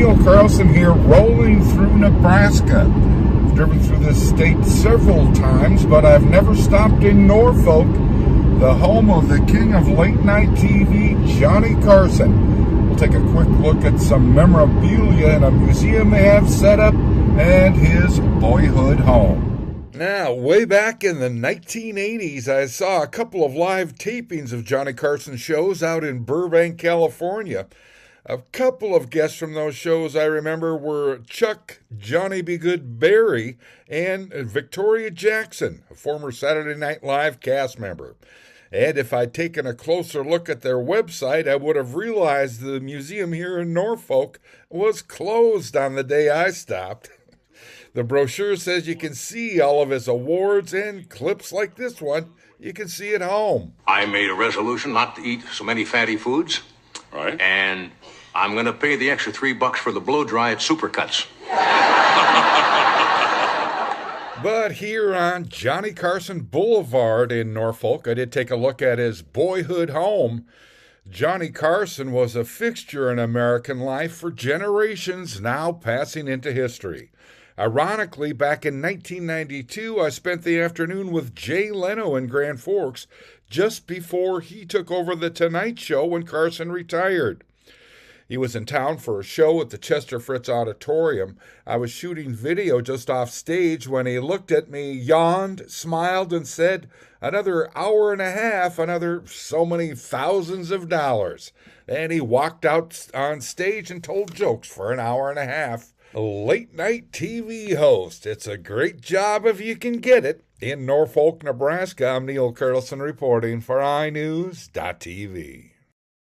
Neil Carlson here, rolling through Nebraska. I've driven through this state several times, but I've never stopped in Norfolk, the home of the king of late-night TV, Johnny Carson. We'll take a quick look at some memorabilia in a museum they have set up and his boyhood home. Now, way back in the 1980s, I saw a couple of live tapings of Johnny Carson shows out in Burbank, California. A couple of guests from those shows I remember were Chuck Johnny Be Good Berry and Victoria Jackson, a former Saturday Night Live cast member. And if I'd taken a closer look at their website, I would have realized the museum here in Norfolk was closed on the day I stopped. The brochure says you can see all of his awards and clips like this one. You can see at home. I made a resolution not to eat so many fatty foods. Right. And I'm going to pay the extra $3 for the blow dry at Supercuts. But here on Johnny Carson Boulevard in Norfolk, I did take a look at his boyhood home. Johnny Carson was a fixture in American life for generations, now passing into history. Ironically, back in 1992, I spent the afternoon with Jay Leno in Grand Forks just before he took over The Tonight Show when Carson retired. He was in town for a show at the Chester Fritz Auditorium. I was shooting video just off stage when he looked at me, yawned, smiled, and said, "Another hour and a half, another so many thousands of dollars." And he walked out on stage and told jokes for an hour and a half. A late-night TV host. It's a great job if you can get it. In Norfolk, Nebraska, I'm Neil Carlson reporting for iNewZ.TV.